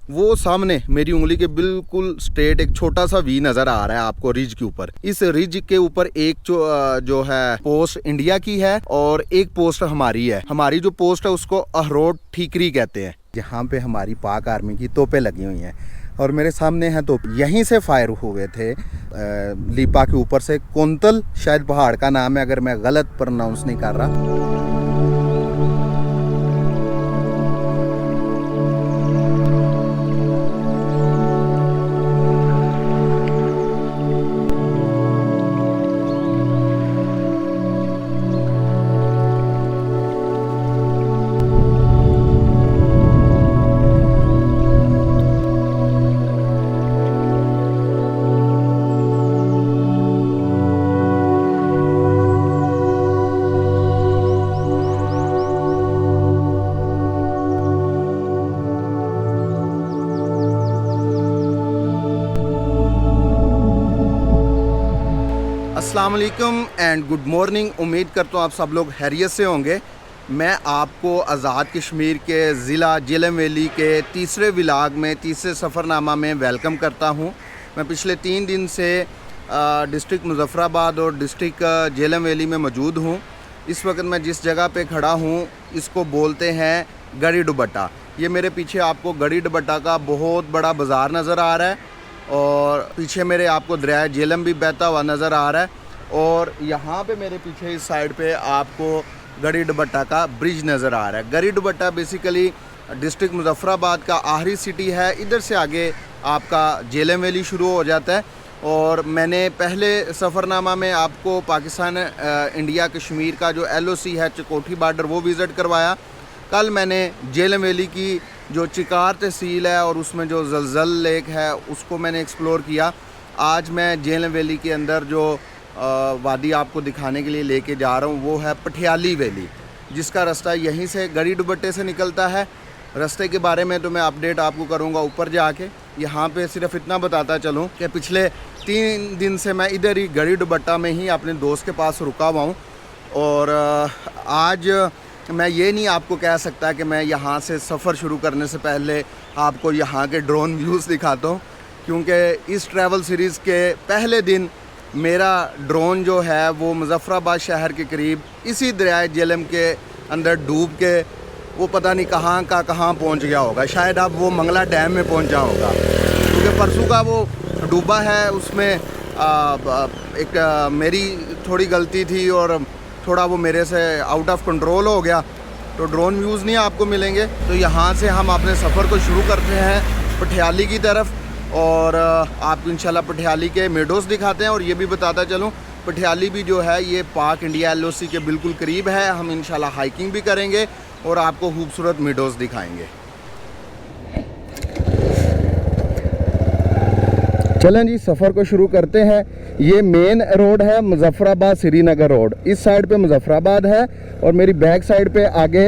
वो सामने मेरी उंगली के बिल्कुल स्ट्रेट एक छोटा सा वी नज़र आ रहा है आपको रिज के ऊपर। इस रिज के ऊपर एक जो है पोस्ट इंडिया की है और एक पोस्ट हमारी है। हमारी जो पोस्ट है उसको अहरोड ठीकरी कहते हैं। यहाँ पे हमारी पाक आर्मी की तोपें लगी हुई हैं और मेरे सामने हैं तोप। यहीं से फायर हुए थे लीपा के ऊपर से। कोंतल शायद पहाड़ का नाम है, अगर मैं गलत प्रोनाउंस नहीं कर रहा। अस्सलाम वालेकुम एंड गुड मॉर्निंग। उम्मीद करता हूँ आप सब लोग खैरियत से होंगे। मैं आपको आज़ाद कश्मीर के ज़िला जेलम वैली के तीसरे व्लॉग में, तीसरे सफ़रनामा में वेलकम करता हूँ। मैं पिछले 3 दिन से डिस्ट्रिक्ट मुज़फ़्फ़राबाद और डिस्ट्रिक्ट जेलम वैली में मौजूद हूँ। इस वक्त मैं जिस जगह पे खड़ा हूँ इसको बोलते हैं गड़ी दुबट्टा। ये मेरे पीछे आपको गड़ी दुबट्टा का बहुत बड़ा बाज़ार नज़र आ रहा है और पीछे मेरे आपको दरिया जेलम भी बहता हुआ नज़र आ रहा है और यहाँ पे मेरे पीछे इस साइड पे आपको गड़ी दुबट्टा का ब्रिज नज़र आ रहा है। गड़ी दुबट्टा बेसिकली डिस्ट्रिक्ट मुज़फ़्फ़राबाद का आखिरी सिटी है। इधर से आगे आपका जेलम वैली शुरू हो जाता है। और मैंने पहले सफ़रनामा में आपको पाकिस्तान इंडिया कश्मीर का जो LOC है चकोठी बॉर्डर वो विज़िट करवाया। कल मैंने जेलम वैली की जो चिकार तहसील है और उसमें जो जलजल लेक है उसको मैंने एक्सप्लोर किया। आज मैं जेलम वैली के अंदर जो वादी आपको दिखाने के लिए लेके जा रहा हूँ वो है पटियाली वैली, जिसका रास्ता यहीं से गड़ी दुबट्टे से निकलता है। रास्ते के बारे में तो मैं अपडेट आपको करूँगा ऊपर जाके। यहाँ पे सिर्फ इतना बताता चलूँ कि पिछले 3 दिन से मैं इधर ही गड़ी दुबट्टा में ही अपने दोस्त के पास रुका हुआ हूँ। और आज मैं ये नहीं आपको कह सकता कि मैं यहाँ से सफ़र शुरू करने से पहले आपको यहाँ के ड्रोन व्यूज़ दिखाता हूँ, क्योंकि इस ट्रैवल सीरीज़ के पहले दिन मेरा ड्रोन जो है वो मुज़फ़्फ़राबाद शहर के करीब इसी दरिया जेलम के अंदर डूब के वो पता नहीं कहाँ का कहाँ पहुँच गया होगा। शायद अब वो मंगला डैम में पहुँचा होगा, क्योंकि परसों का वो डूबा है उसमें एक मेरी थोड़ी गलती थी और थोड़ा वो मेरे से आउट ऑफ कंट्रोल हो गया, तो ड्रोन व्यूज़ नहीं आपको मिलेंगे। तो यहाँ से हम अपने सफ़र को शुरू करते हैं पटियाली की तरफ और आपको इंशाल्लाह पटियाली के मेडोज़ दिखाते हैं। और ये भी बताता चलूँ पटियाली भी जो है ये पाक इंडिया LOC के बिल्कुल करीब है। हम इंशाल्लाह हाइकिंग भी करेंगे और आपको खूबसूरत मेडोज़ दिखाएँगे। चलें जी, सफ़र को शुरू करते हैं। ये मेन रोड है मुज़फ़्फ़राबाद श्रीनगर रोड। इस साइड पे मुज़फ़्फ़राबाद है और मेरी बैक साइड पे आगे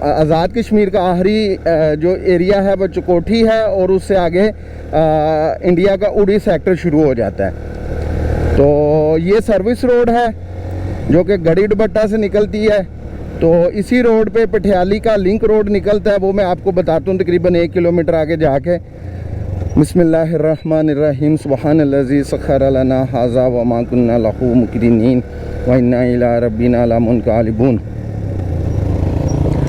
आज़ाद कश्मीर का आखिरी जो एरिया है वो चकोठी है और उससे आगे इंडिया का उड़ी सेक्टर शुरू हो जाता है। तो ये सर्विस रोड है जो कि गड़ी दुबट्टा से निकलती है। तो इसी रोड पे पटियाली का लिंक रोड निकलता है, वो मैं आपको बताता हूँ तकरीबन 1 किलोमीटर आगे जाके। बिस्मिल्लाहिर्रहमानिर्रहीम सुब्हानल्लज़ी सख़्ख़र लना हाज़ा व मा कुन्ना लहू मुक़रिनीन व इन्ना इला रब्बिना लमुनक़लिबून।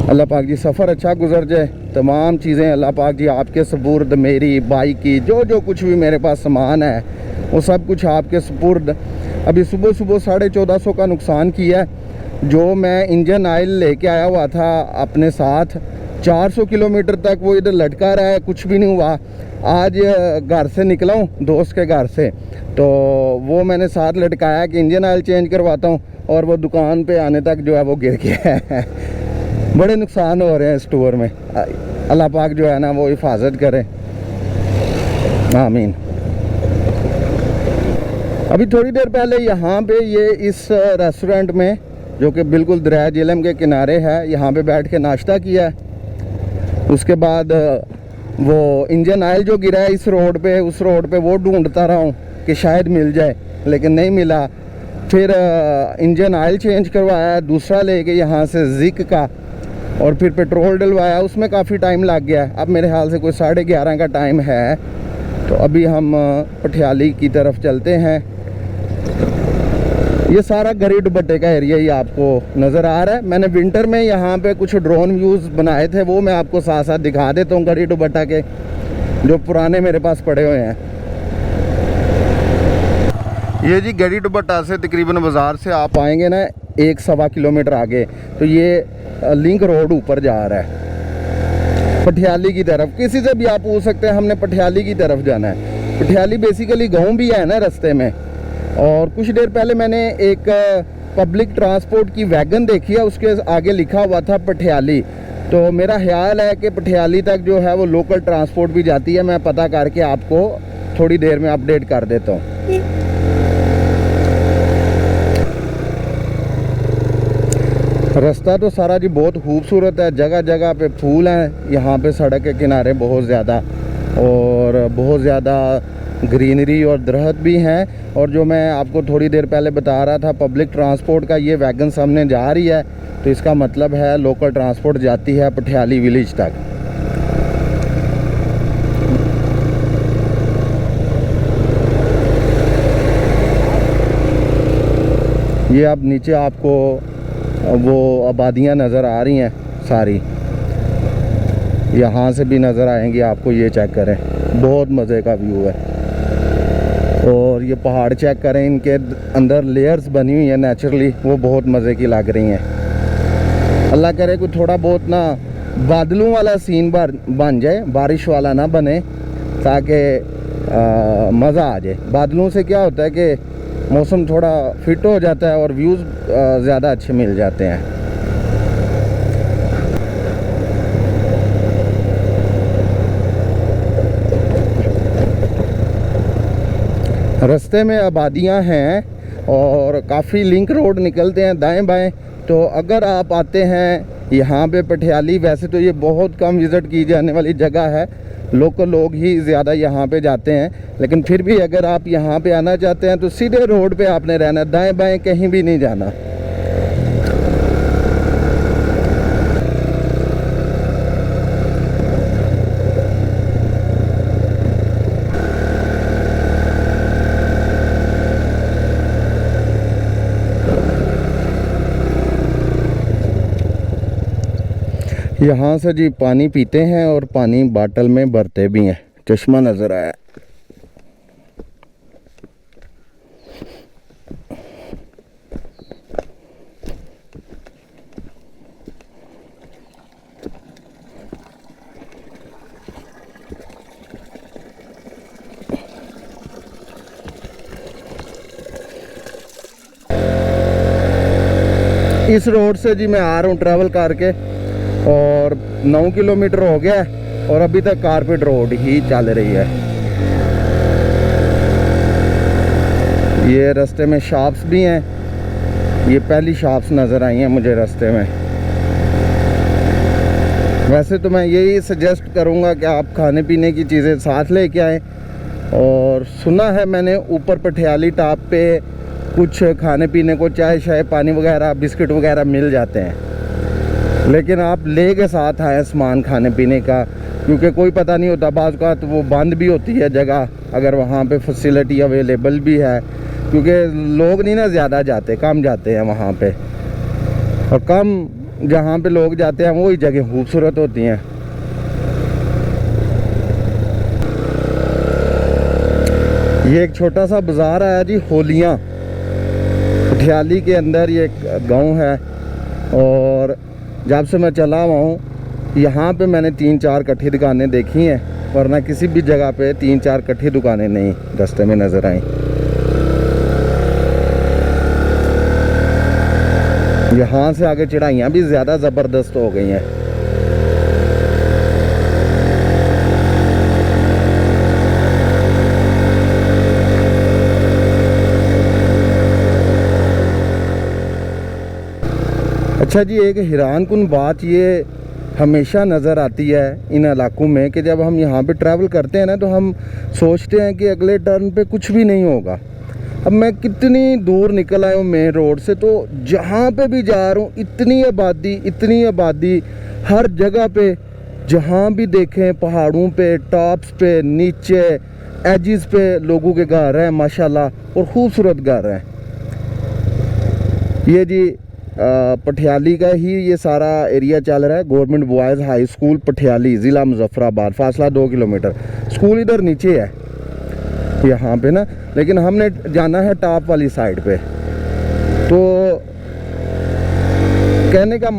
अल्लाह पाक जी सफ़र अच्छा गुजर जाए। तमाम चीज़ें अल्लाह पाक जी आपके सपुर्द, मेरी बाइक की जो कुछ भी मेरे पास सामान है वो सब कुछ आपके सपुर्द। अभी सुबह 1450 का नुकसान किया है। जो मैं इंजन ऑयल लेके आया हुआ था अपने साथ 400 किलोमीटर तक वो इधर लटका रहा है, कुछ भी नहीं हुआ। आज घर से निकला हूँ दोस्त के घर से, तो वो मैंने साथ लटकाया कि इंजन ऑयल चेंज करवाता हूँ और वो दुकान पे आने तक जो है वो गिर गया है। बड़े नुकसान हो रहे हैं स्टोर में। अल्लाह पाक जो है ना वो हिफाजत करे, आमीन। अभी थोड़ी देर पहले यहाँ पे ये इस रेस्टोरेंट में जो कि बिल्कुल दरिया जेलम के किनारे है, यहाँ पे बैठ के नाश्ता किया। उसके बाद वो इंजन ऑयल जो गिरा है इस रोड पे, उस रोड पे वो ढूंढता रहा हूँ कि शायद मिल जाए, लेकिन नहीं मिला। फिर इंजन ऑयल चेंज करवाया, दूसरा लेके यहाँ से जिक का और फिर पेट्रोल डलवाया, उसमें काफ़ी टाइम लग गया। अब मेरे ख्याल से कोई 11:30 का टाइम है। तो अभी हम पटियाली की तरफ चलते हैं। ये सारा गरी दुपट्टे का एरिया ही आपको नज़र आ रहा है। मैंने विंटर में यहाँ पे कुछ ड्रोन व्यूज़ बनाए थे, वो मैं आपको साथ साथ दिखा देता हूँ। गरी दुपट्टा के जो पुराने मेरे पास पड़े हुए हैं। ये जी गरी दुपट्टा से तकरीबन बाज़ार से आप आएंगे ना 1-1.25 किलोमीटर आगे, तो ये लिंक रोड ऊपर जा रहा है पटियाली की तरफ। किसी से भी आप पूछ सकते हैं हमने पटियाली की तरफ जाना है। पटियाली बेसिकली गांव भी है ना रास्ते में। और कुछ देर पहले मैंने एक पब्लिक ट्रांसपोर्ट की वैगन देखी है, उसके आगे लिखा हुआ था पटियाली। तो मेरा ख्याल है कि पटियाली तक जो है वो लोकल ट्रांसपोर्ट भी जाती है। मैं पता करके आपको थोड़ी देर में अपडेट कर देता हूँ। रास्ता तो सारा जी बहुत खूबसूरत है, जगह जगह पे फूल हैं यहाँ पे सड़क के किनारे बहुत ज़्यादा, और बहुत ज़्यादा ग्रीनरी और दरख्त भी हैं। और जो मैं आपको थोड़ी देर पहले बता रहा था पब्लिक ट्रांसपोर्ट का, ये वैगन सामने जा रही है, तो इसका मतलब है लोकल ट्रांसपोर्ट जाती है पटियाली विलेज तक। ये अब नीचे आपको वो आबादियाँ नज़र आ रही हैं सारी, यहाँ से भी नज़र आएंगी आपको। ये चेक करें, बहुत मज़े का व्यू है। और ये पहाड़ चेक करें, इनके अंदर लेयर्स बनी हुई हैं नेचुरली, वो बहुत मज़े की लग रही हैं। अल्लाह करे कोई थोड़ा बहुत ना बादलों वाला सीन बन जाए, बारिश वाला ना बने, ताकि मज़ा आ जाए। बादलों से क्या होता है कि मौसम थोड़ा फिट हो जाता है और व्यूज़ ज़्यादा अच्छे मिल जाते हैं। रास्ते में आबादियां हैं और काफ़ी लिंक रोड निकलते हैं दाएं बाएं। तो अगर आप आते हैं यहाँ पे पटियाली, वैसे तो ये बहुत कम विज़िट की जाने वाली जगह है, लोकल लोग ही ज़्यादा यहाँ पे जाते हैं, लेकिन फिर भी अगर आप यहाँ पे आना चाहते हैं तो सीधे रोड पे आपने रहना, दाएं बाएं कहीं भी नहीं जाना। यहाँ से जी पानी पीते हैं और पानी बाटल में भरते भी हैं। चश्मा नज़र आया। इस रोड से जी मैं आ रहा हूँ ट्रैवल करके, और 9 किलोमीटर हो गया है और अभी तक कारपेट रोड ही चल रही है। ये रास्ते में शॉप्स भी हैं, ये पहली शॉप्स नज़र आई हैं मुझे रास्ते में। वैसे तो मैं यही सजेस्ट करूँगा कि आप खाने पीने की चीज़ें साथ लेके आएँ। और सुना है मैंने ऊपर पटियाली टॉप पे कुछ खाने पीने को चाय शाय पानी वगैरह बिस्किट वगैरह मिल जाते हैं, लेकिन आप ले के साथ आए सामान खाने पीने का, क्योंकि कोई पता नहीं होता, बाज़ का तो वो बंद भी होती है जगह, अगर वहाँ पे फैसिलिटी अवेलेबल भी है, क्योंकि लोग नहीं ना ज़्यादा जाते, कम जाते हैं वहाँ पे, और कम जहाँ पे लोग जाते हैं वही जगह खूबसूरत होती हैं। ये एक छोटा सा बाज़ार आया जी, होलियाँ, पटियाली के अंदर ये एक गाँव है। और जब से मैं चला हुआ हूँ यहाँ पे मैंने 3-4 इकट्ठी दुकानें देखी हैं, वरना किसी भी जगह पे 3-4 इकट्ठी दुकानें नहीं रास्ते में नज़र आई। यहाँ से आगे चढ़ाइयाँ भी ज़्यादा ज़बरदस्त हो गई हैं। अच्छा जी, एक हैरानकुन बात ये हमेशा नज़र आती है इन इलाकों में कि जब हम यहाँ पे ट्रैवल करते हैं ना, तो हम सोचते हैं कि अगले टर्न पे कुछ भी नहीं होगा, अब मैं कितनी दूर निकल आया हूँ मेन रोड से, तो जहाँ पे भी जा रहा हूँ इतनी आबादी हर जगह पे, जहाँ भी देखें पहाड़ों पे, टॉप्स पे, नीचे एजिस पे लोगों के घर हैं माशाल्लाह, और खूबसूरत घर हैं। ये जी पटियाली का ही ये सारा एरिया चल रहा है। Government boys high school Patiyali, ज़िला मुजफ्फराबाद, फासला 2 किलोमीटर। स्कूल इधर नीचे है यहाँ पे ना, लेकिन हमने जाना है टॉप वाली साइड पे। तो कहने का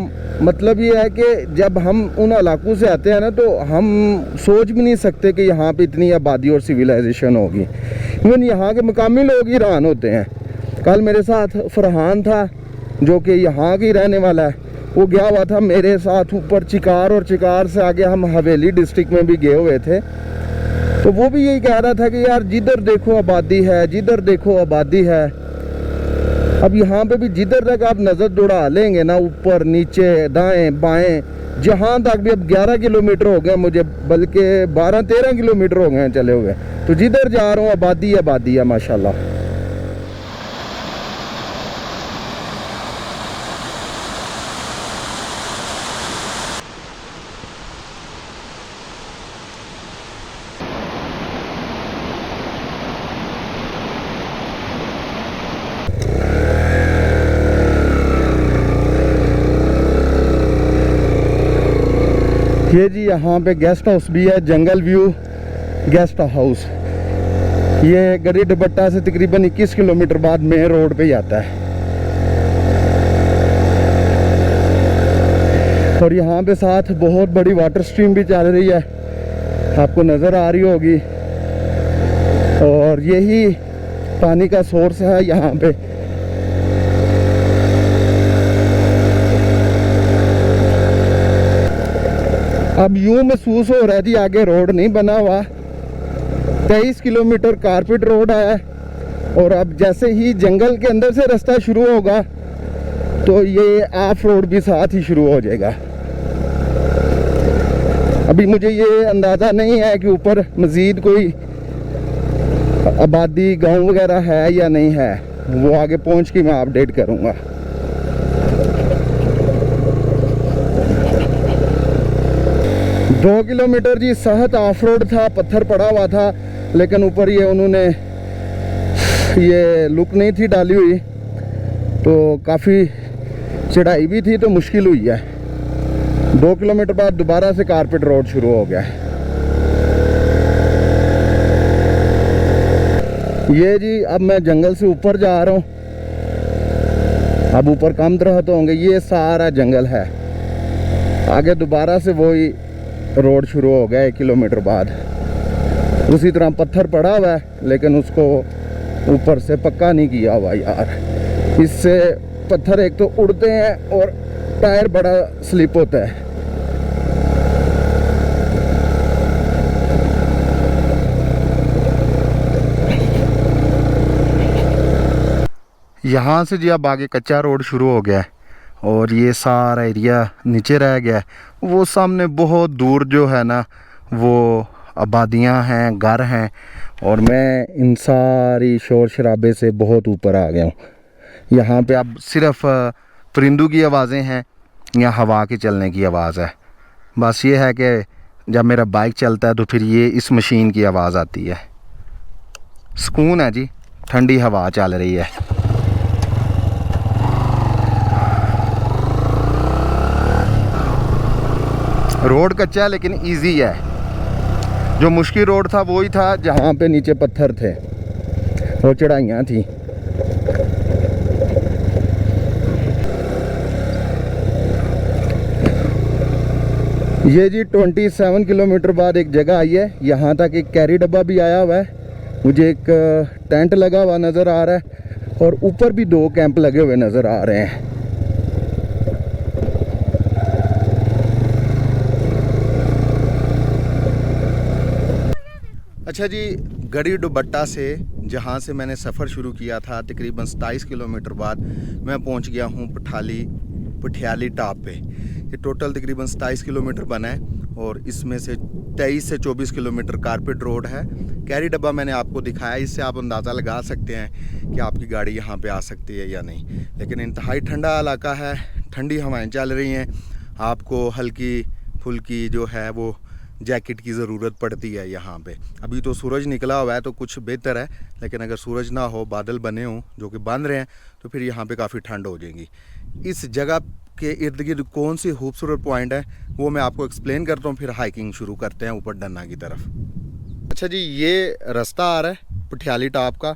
मतलब ये है कि जब हम उन इलाकों से आते हैं ना, तो हम सोच भी नहीं सकते कि यहाँ पे इतनी आबादी और सिविलाइजेशन होगी। इवन यहाँ के मकामी लोग हैरान होते हैं। कल मेरे साथ फरहान था जो कि यहाँ की रहने वाला है, वो गया हुआ था मेरे साथ ऊपर चिकार, और चिकार से आगे हम हवेली डिस्ट्रिक्ट में भी गए हुए थे। तो वो भी यही कह रहा था कि यार जिधर देखो आबादी है, जिधर देखो आबादी है। अब यहाँ पे भी जिधर तक आप नज़र दौड़ा लेंगे ना, ऊपर नीचे दाएं बाएं, जहाँ तक भी, अब 11 किलोमीटर हो गए मुझे, बल्कि 12-13 किलोमीटर हो गए हैं चले हुए, तो जिधर जा रहा हूँ आबादी है माशाल्लाह। ये जी यहाँ पे गेस्ट हाउस भी है, जंगल व्यू गेस्ट हाउस। ये गड़ी दुबट्टा से तकरीबन 21 किलोमीटर बाद मेन रोड पे ही आता है। और यहाँ पे साथ बहुत बड़ी वाटर स्ट्रीम भी चल रही है, आपको नज़र आ रही होगी। और यही पानी का सोर्स है यहाँ पे। अब यूँ महसूस हो रहा है जी आगे रोड नहीं बना हुआ, 23 किलोमीटर कारपेट रोड है, और अब जैसे ही जंगल के अंदर से रास्ता शुरू होगा तो ये ऑफ रोड भी साथ ही शुरू हो जाएगा। अभी मुझे ये अंदाज़ा नहीं है कि ऊपर मज़ीद कोई आबादी गांव वगैरह है या नहीं है, वो आगे पहुंच के मैं अपडेट करूंगा। दो किलोमीटर जी सहत ऑफ रोड था, पत्थर पड़ा हुआ था, लेकिन ऊपर ये उन्होंने ये लुक नहीं थी डाली हुई, तो काफ़ी चढ़ाई भी थी, तो मुश्किल हुई है। 2 किलोमीटर बाद दोबारा से कारपेट रोड शुरू हो गया है। ये जी अब मैं जंगल से ऊपर जा रहा हूँ, अब ऊपर कम दरख्त होंगे, ये सारा जंगल है। आगे दोबारा से वही रोड शुरू हो गया 1 किलोमीटर बाद। उसी तरह पत्थर पड़ा हुआ है, लेकिन उसको ऊपर से पक्का नहीं किया हुआ यार। इससे पत्थर एक तो उड़ते हैं और टायर बड़ा स्लिप होता है। यहाँ से जी अब आगे कच्चा रोड शुरू हो गया है, और ये सारा एरिया नीचे रह गया है। वो सामने बहुत दूर जो है ना, वो आबादियाँ हैं, घर हैं, और मैं इन सारी शोर शराबे से बहुत ऊपर आ गया हूँ। यहाँ पे अब सिर्फ परिंदों की आवाज़ें हैं या हवा के चलने की आवाज़ है। बस ये है कि जब मेरा बाइक चलता है तो फिर ये इस मशीन की आवाज़ आती है। सुकून है जी, ठंडी हवा चल रही है। रोड कच्चा है लेकिन इजी है। जो मुश्किल रोड था वही था जहाँ पे नीचे पत्थर थे और चढ़ाइयाँ थी। ये जी 27 किलोमीटर बाद एक जगह आई है, यहाँ तक एक कैरी डब्बा भी आया हुआ है। मुझे एक टेंट लगा हुआ नज़र आ रहा है, और ऊपर भी 2 कैंप लगे हुए नज़र आ रहे हैं। अच्छा जी, गड़ी दुबट्टा से जहाँ से मैंने सफ़र शुरू किया था तकरीबन 27 किलोमीटर बाद मैं पहुँच गया हूँ पटियाली टॉप पे। ये टोटल तकरीबन 27 किलोमीटर बना है, और इसमें से 23 से 24 किलोमीटर कारपेट रोड है। कैरी डब्बा मैंने आपको दिखाया, इससे आप अंदाज़ा लगा सकते हैं कि आपकी गाड़ी यहाँ पे आ सकती है या नहीं। लेकिन इंतहाई ठंडा इलाका है, ठंडी हवाएं चल रही हैं, आपको हल्की फुल्की जो है वो जैकेट की ज़रूरत पड़ती है यहाँ पे। अभी तो सूरज निकला हुआ है तो कुछ बेहतर है, लेकिन अगर सूरज ना हो, बादल बने हों जो कि बन रहे हैं, तो फिर यहाँ पे काफ़ी ठंड हो जाएगी। इस जगह के इर्द गिर्द कौन सी खूबसूरत पॉइंट है वो मैं आपको एक्सप्लेन करता हूँ, फिर हाइकिंग शुरू करते हैं ऊपर डन्ना की तरफ। अच्छा जी, ये रास्ता आ रहा है पटियाली टॉप का,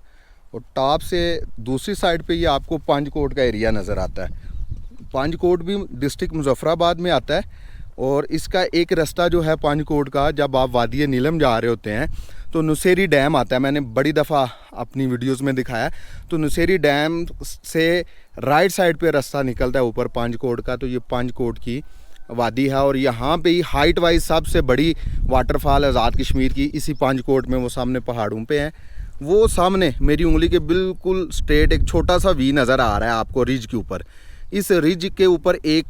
और टॉप से दूसरी साइड पे ये आपको पंजकोट का एरिया नज़र आता है। पंजकोट भी डिस्ट्रिक्ट मुजफ्फराबाद में आता है, और इसका एक रास्ता जो है पंजकोट का, जब आप वादी नीलम जा रहे होते हैं तो नुसेरी डैम आता है। मैंने बड़ी दफ़ा अपनी वीडियोस में दिखाया। तो नुसेरी डैम से राइट साइड पे रास्ता निकलता है ऊपर पंजकोट का, तो ये पंजकोट की वादी है। और यहाँ पे ही हाइट वाइज सबसे बड़ी वाटरफॉल आज़ाद कश्मीर की इसी पंजकोट में, वो सामने पहाड़ों पे है। वो सामने मेरी उंगली के बिल्कुल स्ट्रेट एक छोटा सा वी नज़र आ रहा है आपको रिज के ऊपर। इस रिज के ऊपर एक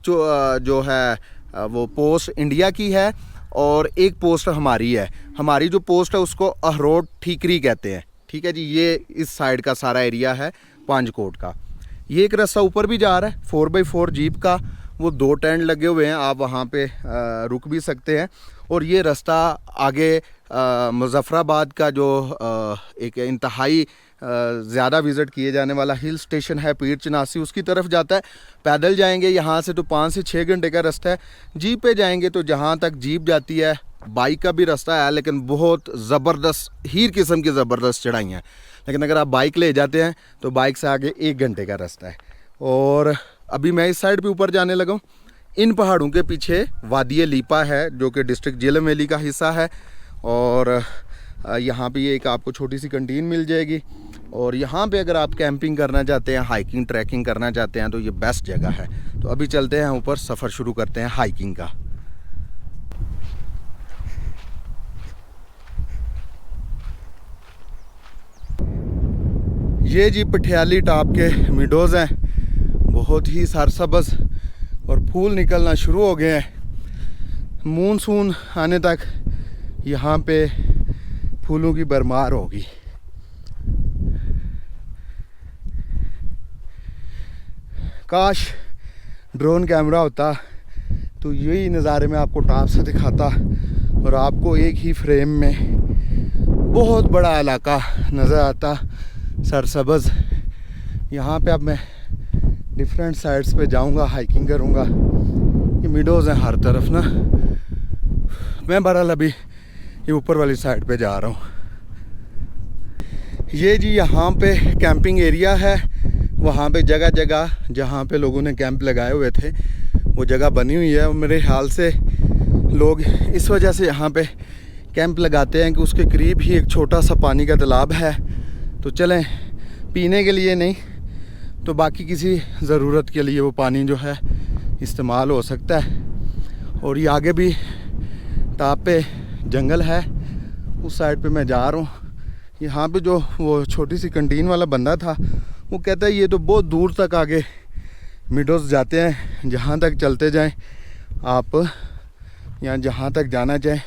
जो है वो पोस्ट इंडिया की है, और एक पोस्ट हमारी है। हमारी जो पोस्ट है उसको अहरोड ठीकरी कहते हैं। ठीक है जी, ये इस साइड का सारा एरिया है पंजकोट का। ये एक रास्ता ऊपर भी जा रहा है 4x4 जीप का, वो 2 टेंट लगे हुए हैं, आप वहाँ पे रुक भी सकते हैं। और ये रास्ता आगे मुजफ्फराबाद का जो एक इंतहाई ज़्यादा विज़िट किए जाने वाला हिल स्टेशन है पीर चनासी, उसकी तरफ जाता है। पैदल जाएंगे यहाँ से तो 5 से 6 घंटे का रास्ता है। जीप पे जाएंगे तो जहाँ तक जीप जाती है, बाइक का भी रास्ता है, लेकिन बहुत ज़बरदस्त हीर किस्म की ज़बरदस्त चढ़ाइयाँ। लेकिन अगर आप बाइक ले जाते हैं तो बाइक से आगे 1 घंटे का रास्ता है। और अभी मैं इस साइड पे ऊपर जाने लगा हूँ। इन पहाड़ों के पीछे वादी लीपा है जो कि डिस्ट्रिक्ट जेलम वैली का हिस्सा है, और यहाँ पे एक आपको छोटी सी कंटीन मिल जाएगी। और यहाँ पे अगर आप कैंपिंग करना चाहते हैं, हाइकिंग ट्रैकिंग करना चाहते हैं, तो ये बेस्ट जगह है। तो अभी चलते हैं ऊपर, सफ़र शुरू करते हैं हाइकिंग का। ये जी पटियाली टॉप के मिडोज़ हैं, बहुत ही सरसब्ज़, और फूल निकलना शुरू हो गए हैं। मानसून आने तक यहाँ पे फूलों की भरमार होगी। काश ड्रोन कैमरा होता तो यही नज़ारे मैं आपको टॉप से दिखाता, और आपको एक ही फ्रेम में बहुत बड़ा इलाका नज़र आता, सरसब्ज़। यहाँ पे अब मैं डिफरेंट साइड्स पे जाऊँगा, हाइकिंग करूँगा। ये मिडोज़ हैं हर तरफ ना। मैं बहरहाल अभी ये ऊपर वाली साइड पे जा रहा हूँ। ये जी यहाँ पे कैंपिंग एरिया है। वहाँ पे जगह जगह जहाँ पे लोगों ने कैंप लगाए हुए थे वो जगह बनी हुई है। मेरे ख्याल से लोग इस वजह से यहाँ पे कैंप लगाते हैं कि उसके करीब ही एक छोटा सा पानी का तालाब है। तो चलें, पीने के लिए नहीं तो बाकी किसी ज़रूरत के लिए वो पानी जो है इस्तेमाल हो सकता है। और ये आगे भी टॉप पे जंगल है, उस साइड पे मैं जा रहा हूँ। यहाँ पे जो वो छोटी सी कंटीन वाला बंदा था वो कहता है ये तो बहुत दूर तक आगे मिडोज़ जाते हैं, जहाँ तक चलते जाएं आप, या जहाँ तक जाना चाहें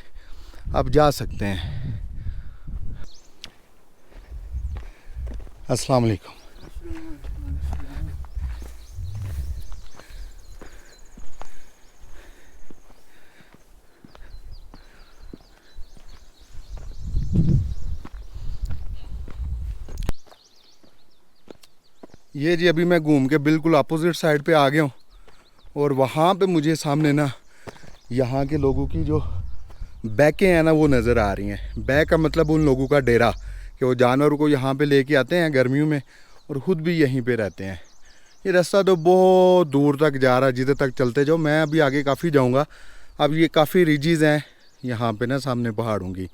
आप जा सकते हैं। अस्सलाम वालेकुम। ये जी अभी मैं घूम के बिल्कुल अपोजिट साइड पे आ गया हूँ, और वहाँ पे मुझे सामने ना यहाँ के लोगों की जो बैकें हैं ना वो नज़र आ रही हैं। बैक का मतलब उन लोगों का डेरा, कि वो जानवरों को यहाँ पे लेके आते हैं गर्मियों में और ख़ुद भी यहीं पे रहते हैं। ये रास्ता तो बहुत दूर तक जा रहा है, जिधर तक चलते जाओ। मैं अभी आगे काफ़ी जाऊँगा। अब ये काफ़ी रिजीज़ हैं यहाँ पे ना सामने पहाड़ों की,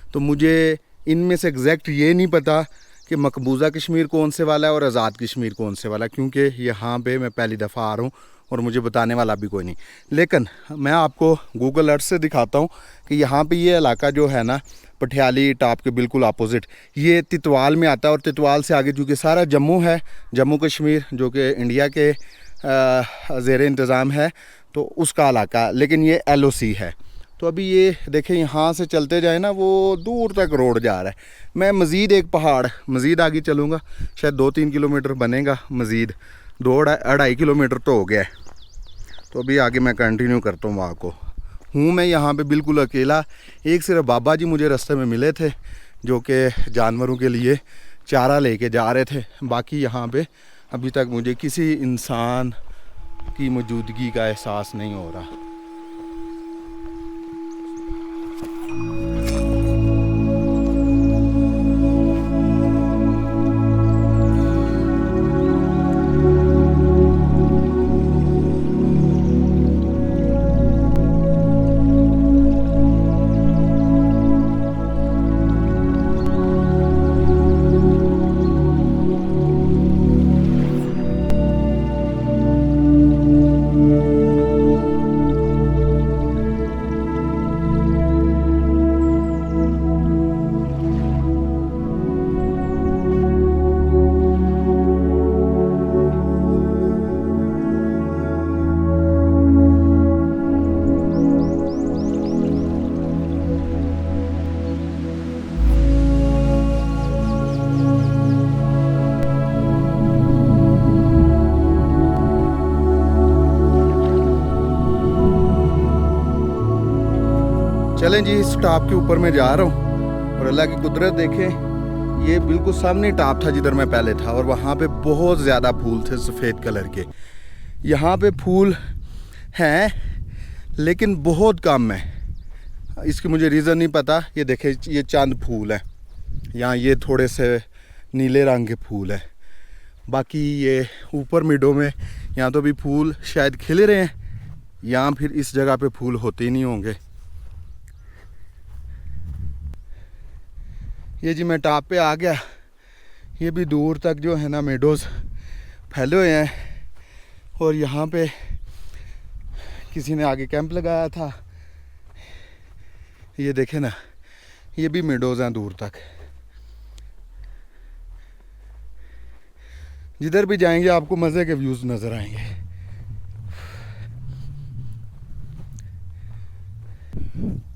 तो मुझे इनमें से एग्जैक्ट ये नहीं पता कि मकबूजा कश्मीर कौन से वाला है और आज़ाद कश्मीर कौन से वाला है, क्योंकि यहाँ पे मैं पहली दफ़ा आ रहा हूँ और मुझे बताने वाला भी कोई नहीं। लेकिन मैं आपको गूगल अर्थ से दिखाता हूँ कि यहाँ पे ये इलाका जो है ना पटियाली टॉप के बिल्कुल अपोजिट, ये तितवाल में आता है। और तितवाल से आगे चूँकि सारा जम्मू है, जम्मू कश्मीर जो कि इंडिया के ज़ेर इंतज़ाम है, तो उसका इलाका, लेकिन ये LOC है। तो अभी ये देखें, यहाँ से चलते जाए ना वो दूर तक रोड जा रहा है। मैं मज़ीद एक पहाड़ मज़ीद आगे चलूँगा, शायद 2-3 किलोमीटर बनेगा मज़ीद, 2-2.5 किलोमीटर तो हो गया है। तो अभी आगे मैं कंटिन्यू करता हूँ वहाँ को। हूँ मैं यहाँ पे बिल्कुल अकेला। एक सिर्फ बाबा जी मुझे रास्ते में मिले थे जो कि जानवरों के लिए चारा लेके जा रहे थे। बाकी यहाँ पे अभी तक मुझे किसी इंसान की मौजूदगी का एहसास नहीं हो रहा। चलें जी, इस टाप के ऊपर मैं जा रहा हूँ और अल्लाह की कुदरत देखें, ये बिल्कुल सामने टाप था जिधर मैं पहले था और वहाँ पे बहुत ज़्यादा फूल थे सफ़ेद कलर के। यहाँ पे फूल हैं लेकिन बहुत कम है। इसकी मुझे रीज़न नहीं पता। ये देखें, ये चंद फूल हैं यहाँ, ये थोड़े से नीले रंग के फूल हैं। बाकी ये ऊपर मिडों में यहाँ तो भी फूल शायद खिल रहे हैं, यहाँ फिर इस जगह पे फूल होते ही नहीं होंगे। ये जी मैं टॉप पे आ गया। ये भी दूर तक जो है ना मेडोज़ फैले हुए हैं और यहाँ पे किसी ने आगे कैंप लगाया था। ये देखें ना, ये भी मेडोज़ हैं दूर तक। जिधर भी जाएंगे आपको मज़े के व्यूज़ नज़र आएंगे।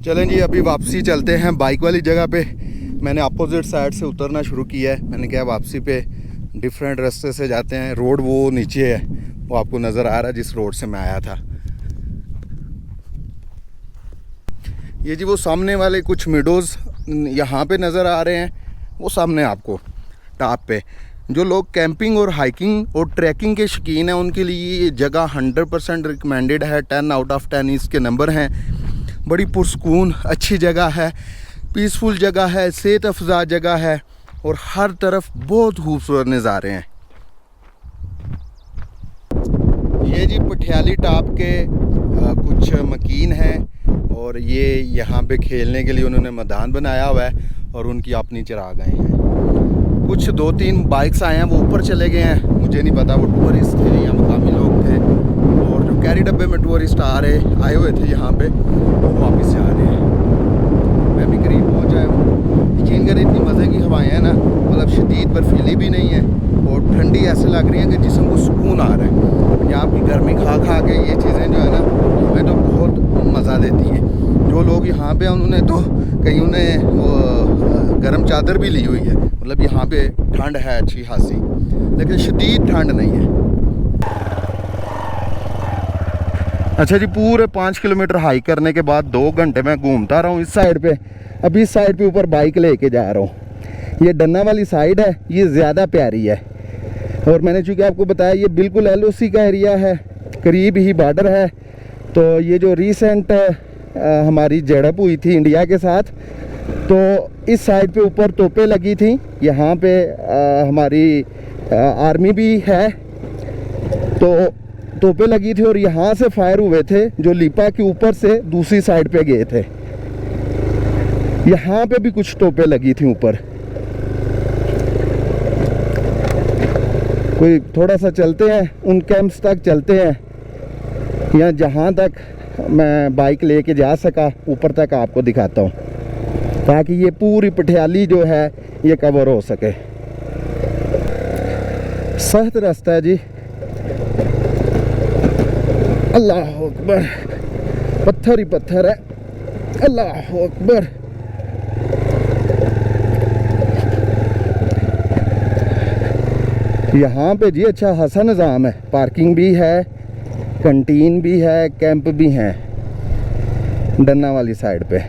चलें जी, अभी वापसी चलते हैं बाइक वाली जगह पे। मैंने अपोजिट साइड से उतरना शुरू किया है। मैंने कहा वापसी पे डिफरेंट रास्ते से जाते हैं। रोड वो नीचे है, वो आपको नज़र आ रहा है जिस रोड से मैं आया था। ये जी वो सामने वाले कुछ मिडोज़ यहाँ पे नज़र आ रहे हैं, वो सामने आपको टॉप पे। जो लोग कैंपिंग और हाइकिंग और ट्रैकिंग के शौकीन हैं उनके लिए ये जगह 100% रिकमेंडेड है। 10 आउट ऑफ 10 इसके नंबर हैं। बड़ी पुरसकून अच्छी जगह है, पीसफुल जगह है, सेहत अफजा जगह है और हर तरफ बहुत खूबसूरत नज़ारे हैं। ये जी पटियाली टॉप के कुछ मकीन हैं और ये यहाँ पे खेलने के लिए उन्होंने मैदान बनाया हुआ है और उनकी अपनी चरागाहें हैं। कुछ 2-3 बाइक्स आए हैं, वो ऊपर चले गए हैं, मुझे नहीं पता वो टूरिस्ट थे या मकामी लोग थे। और जो कैरी डब्बे में टूरिस्ट आए हुए थे यहाँ पे, वो वापस जा रहे हैं। मैं भी करीब पहुँच आया हूँ। यकीन करें इतनी मज़े की हवाएं हैं ना, मतलब शदीद बर्फीली भी नहीं है और ठंडी ऐसे लग रही है कि जिस्म को सुकून आ रहा है। यहाँ की गर्मी खा के ये चीज़ें जो है ना हमें तो बहुत मज़ा देती हैं। जो लोग यहाँ पे उन्होंने तो कईयों ने वो गर्म चादर भी ली हुई है, मतलब यहाँ पे ठंड है अच्छी खासी, लेकिन शदीद ठंड नहीं है। अच्छा जी, पूरे 5 किलोमीटर हाइक करने के बाद 2 घंटे मैं घूमता रहा हूँ इस साइड पे। अभी इस साइड पे ऊपर बाइक लेके जा रहा हूँ। ये डन्ना वाली साइड है, ये ज़्यादा प्यारी है और मैंने चूँकि आपको बताया ये बिल्कुल LOC का एरिया है, करीब ही बॉर्डर है। तो ये जो रिसेंट हमारी झड़प हुई थी इंडिया के साथ, तो इस साइड पे ऊपर तोपें लगी थी। यहाँ पे हमारी आर्मी भी है, तो तोपें लगी थी और यहाँ से फायर हुए थे जो लिपा के ऊपर से दूसरी साइड पे गए थे। यहाँ पे भी कुछ तोपें लगी थी ऊपर। कोई थोड़ा सा चलते हैं, उन कैंप्स तक चलते हैं या जहाँ तक मैं बाइक लेके जा सका ऊपर तक आपको दिखाता हूँ, ताकि ये पूरी पटियाली जो है ये कवर हो सके। सख्त रास्ता है जी, अल्लाह अकबर, पत्थर ही पत्थर है। अल्लाह अकबर। यहाँ पे जी अच्छा खासा निज़ाम है, पार्किंग भी है, कंटीन भी है, कैंप भी हैं डन्ना वाली साइड पे।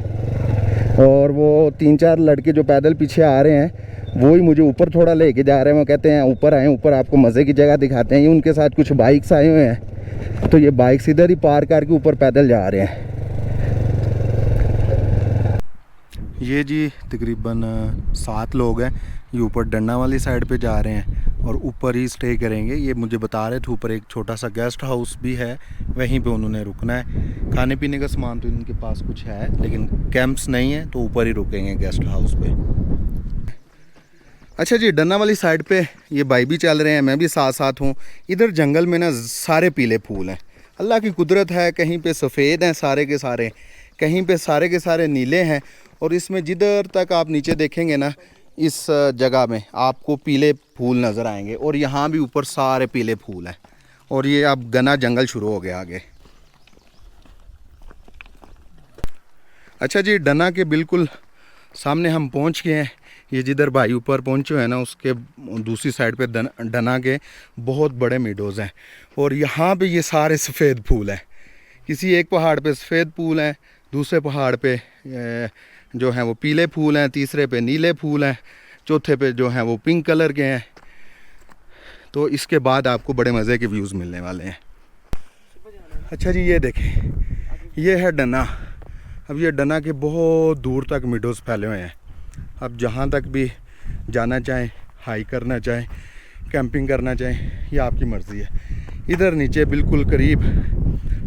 और वो 3-4 लड़के जो पैदल पीछे आ रहे हैं वो ही मुझे ऊपर थोड़ा लेके जा रहे हैं। वो कहते हैं ऊपर आए, ऊपर आपको मज़े की जगह दिखाते हैं। ये उनके साथ कुछ बाइक्स आए हुए हैं, तो ये बाइक्स इधर ही पार करके ऊपर पैदल जा रहे हैं। ये जी तकरीबन 7 लोग हैं, ये ऊपर डन्ना वाली साइड पे जा रहे हैं और ऊपर ही स्टे करेंगे। ये मुझे बता रहे थे ऊपर एक छोटा सा गेस्ट हाउस भी है, वहीं पे उन्होंने रुकना है। खाने पीने का सामान तो इनके पास कुछ है, लेकिन कैंप्स नहीं है, तो ऊपर ही रुकेंगे गेस्ट हाउस पे। अच्छा जी, डन्ना वाली साइड पे ये भाई भी चल रहे हैं, मैं भी साथ साथ हूँ। इधर जंगल में ना सारे पीले फूल हैं, अल्लाह की कुदरत है। कहीं पे सफ़ेद हैं सारे के सारे, कहीं पे सारे के सारे नीले हैं। और इसमें जिधर तक आप नीचे देखेंगे ना, इस जगह में आपको पीले फूल नज़र आएंगे। और यहाँ भी ऊपर सारे पीले फूल हैं। और ये अब घना जंगल शुरू हो गया आगे। अच्छा जी, डन्ना के बिल्कुल सामने हम पहुँच गए हैं। ये जिधर भाई ऊपर पहुँचे हैं ना, उसके दूसरी साइड पे डन्ना के बहुत बड़े मीडोज़ हैं। और यहाँ पे ये सारे सफ़ेद फूल हैं। किसी एक पहाड़ पे सफ़ेद फूल हैं, दूसरे पहाड़ पे जो हैं वो पीले फूल हैं, तीसरे पे नीले फूल हैं, चौथे पे जो हैं वो पिंक कलर के हैं। तो इसके बाद आपको बड़े मज़े के व्यूज़ मिलने वाले हैं। अच्छा जी, ये देखें, ये है डन्ना। अब ये डन्ना के बहुत दूर तक मीडोज़ फैले हुए हैं। अब जहाँ तक भी जाना चाहें, हाइक करना चाहें, कैंपिंग करना चाहें, ये आपकी मर्ज़ी है। इधर नीचे बिल्कुल करीब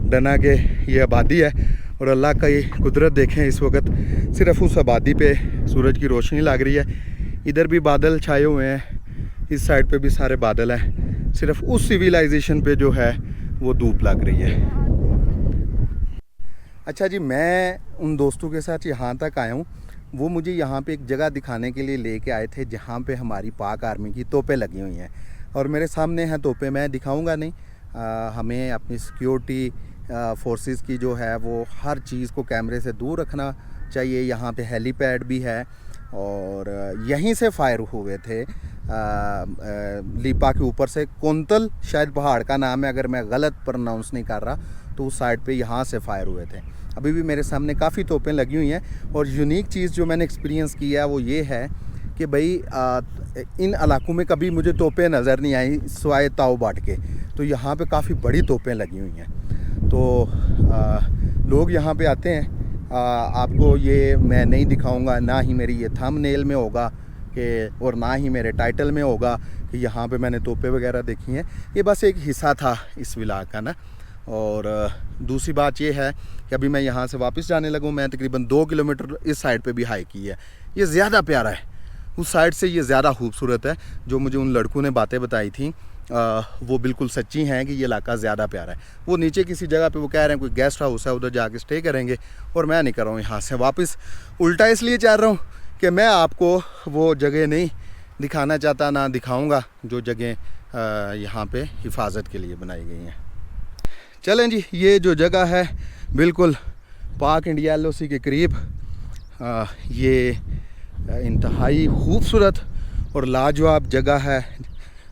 डन्ना के ये आबादी है। और अल्लाह का ये कुदरत देखें, इस वक्त सिर्फ उस आबादी पे सूरज की रोशनी लग रही है। इधर भी बादल छाए हुए हैं, इस साइड पे भी सारे बादल हैं। सिर्फ उस सिविलाइजेशन पे जो है वो धूप लग रही है। अच्छा जी, मैं उन दोस्तों के साथ यहाँ तक आया हूँ। वो मुझे यहाँ पे एक जगह दिखाने के लिए लेके आए थे, जहाँ पे हमारी पाक आर्मी की तोपें लगी हुई हैं। और मेरे सामने हैं तोपें, मैं दिखाऊंगा नहीं। हमें अपनी सिक्योरिटी फोर्सेस की जो है वो हर चीज़ को कैमरे से दूर रखना चाहिए। यहाँ पे हेलीपैड भी है और यहीं से फायर हुए थे लीपा के ऊपर से। कोंतल शायद पहाड़ का नाम है, अगर मैं गलत प्रोनाउंस नहीं कर रहा, तो उस साइड पे यहाँ से फायर हुए थे। अभी भी मेरे सामने काफ़ी तोपें लगी हुई हैं। और यूनिक चीज़ जो मैंने एक्सपीरियंस किया वो ये है कि भाई इन इलाकों में कभी मुझे तोपें नज़र नहीं आई सिवाय ताऊ बाट के। तो यहाँ पे काफ़ी बड़ी तोपें लगी हुई हैं। तो लोग यहाँ पे आते हैं। आपको ये मैं नहीं दिखाऊंगा, ना ही मेरी ये थंबनेल में होगा कि, और ना ही मेरे टाइटल में होगा कि यहाँ पे मैंने तोपें वगैरह देखी हैं। ये बस एक हिस्सा था इस व्लॉग का ना। और दूसरी बात ये है कि अभी मैं यहाँ से वापस जाने लगूँ। मैं तकरीबन 2 किलोमीटर इस साइड पे भी हाइक की है। ये ज़्यादा प्यारा है, उस साइड से ये ज़्यादा खूबसूरत है। जो मुझे उन लड़कों ने बातें बताई थी वो बिल्कुल सच्ची हैं कि ये इलाका ज़्यादा प्यारा है। वो नीचे किसी जगह पे वो कह रहे हैं कोई गेस्ट हाउस है, उधर जाके स्टे करेंगे। और मैं नहीं कर रहा हूँ यहाँ से वापस। उल्टा इसलिए चाह रहा हूँ कि मैं आपको वो जगह नहीं दिखाना चाहता, ना दिखाऊँगा जो जगह यहाँ पे हिफाजत के लिए बनाई गई हैं। चलें जी, ये जो जगह है बिल्कुल पाक इंडिया LOC के करीब, ये इंतहाई खूबसूरत और लाजवाब जगह है।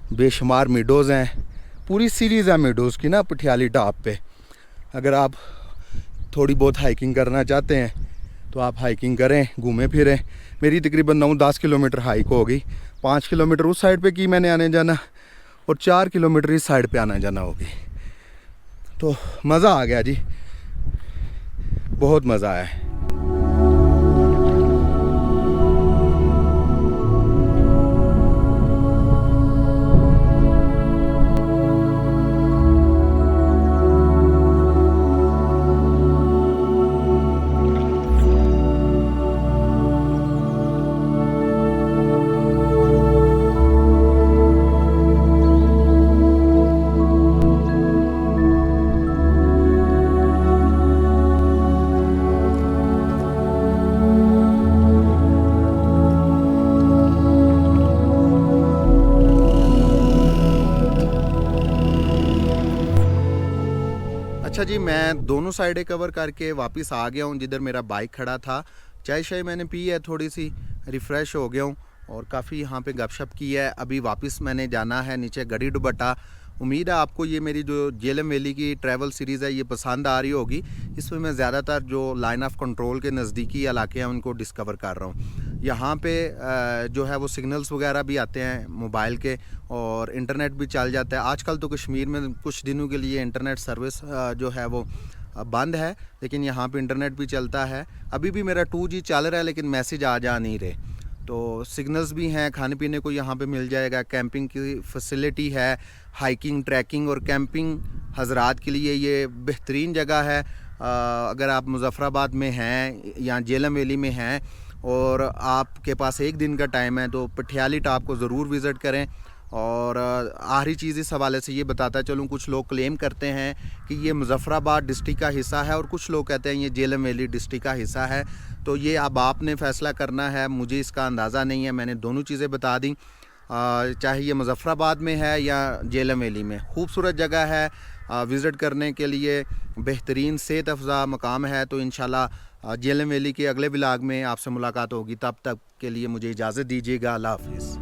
बेशुमार मीडोज़ हैं, पूरी सीरीज़ है मीडोज़ की ना पटियाली टॉप पे। अगर आप थोड़ी बहुत हाइकिंग करना चाहते हैं तो आप हाइकिंग करें, घूमें फिरें। मेरी तकरीबन 9-10 किलोमीटर हाइक हो गई। 5 किलोमीटर उस साइड पे की मैंने आने जाना, और 4 किलोमीटर इस साइड पे आना जाना होगी। तो मज़ा आ गया जी, बहुत मज़ा आया। जी, मैं दोनों साइडें कवर करके वापस आ गया हूँ जिधर मेरा बाइक खड़ा था। चाय शाय मैंने पी है, थोड़ी सी रिफ़्रेश हो गया हूँ और काफ़ी यहाँ पे गपशप की है। अभी वापस मैंने जाना है नीचे गढ़ी दुबट्टा। उम्मीद है आपको ये मेरी जो जेलम वैली की ट्रैवल सीरीज़ है ये पसंद आ रही होगी। इसमें मैं ज़्यादातर जो लाइन ऑफ कंट्रोल के नज़दीकी इलाके हैं उनको डिस्कवर कर रहा हूँ। यहाँ पे जो है वो सिग्नल्स वगैरह भी आते हैं मोबाइल के और इंटरनेट भी चल जाता है। आजकल तो कश्मीर में कुछ दिनों के लिए इंटरनेट सर्विस जो है वो बंद है, लेकिन यहाँ पे इंटरनेट भी चलता है। अभी भी मेरा 2G चल रहा है लेकिन मैसेज आ जा नहीं रहे। तो सिग्नल्स भी हैं, खाने पीने को यहाँ पे मिल जाएगा, कैंपिंग की फैसिलिटी है, हाइकिंग ट्रैकिंग और कैंपिंग हजरात के लिए ये बेहतरीन जगह है। अगर आप मुजफ्फराबाद में हैं या जेलम वैली में हैं और आपके पास एक दिन का टाइम है तो पटियाली टॉप को ज़रूर विज़िट करें। और आखिरी चीज़ इस हवाले से ये बताता चलूँ, कुछ लोग क्लेम करते हैं कि ये मुजफ्फराबाद डिस्ट्रिक्ट का हिस्सा है और कुछ लोग कहते हैं ये जेलम वैली डिस्ट्रिक्ट का हिस्सा है। तो ये अब आपने फ़ैसला करना है, मुझे इसका अंदाज़ा नहीं है। मैंने दोनों चीज़ें बता दी, चाहे ये मुजफ्फराबाद में है या जेलम वैली में। खूबसूरत जगह है, विज़िट करने के लिए बेहतरीन सेहत अफ़ज़ा मकाम है। तो इंशाल्लाह जेलम वैली के अगले व्लॉग में आपसे मुलाकात होगी। तब तक के लिए मुझे इजाज़त दीजिएगा। अल्लाह हाफ़िज़।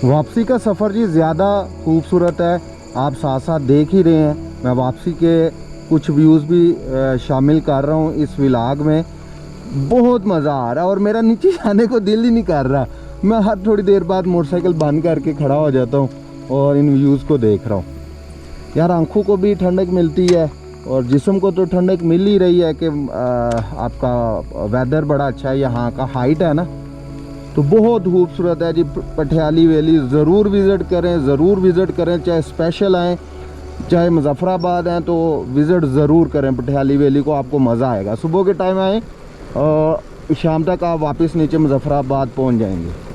वापसी का सफ़र जी ज़्यादा खूबसूरत है, आप साथ साथ देख ही रहे हैं। मैं वापसी के कुछ व्यूज़ भी शामिल कर रहा हूँ इस व्लॉग में। बहुत मज़ा आ रहा है और मेरा नीचे जाने को दिल ही नहीं कर रहा। मैं हर थोड़ी देर बाद मोटरसाइकिल बंद करके खड़ा हो जाता हूँ और इन व्यूज़ को देख रहा हूँ। यार आँखों को भी ठंडक मिलती है और जिस्म को तो ठंडक मिल ही रही है कि आपका वेदर बड़ा अच्छा है, यहाँ का हाइट है ना, तो बहुत खूबसूरत है जी। पटियाली वैली ज़रूर विज़िट करें, ज़रूर विज़िट करें, चाहे स्पेशल आएँ चाहे मुजफ्फराबाद हैं तो विज़िट ज़रूर करें पटियाली वैली को, आपको मज़ा आएगा। सुबह के टाइम आएँ और शाम तक आप वापस नीचे मुजफ्फराबाद पहुंच जाएंगे।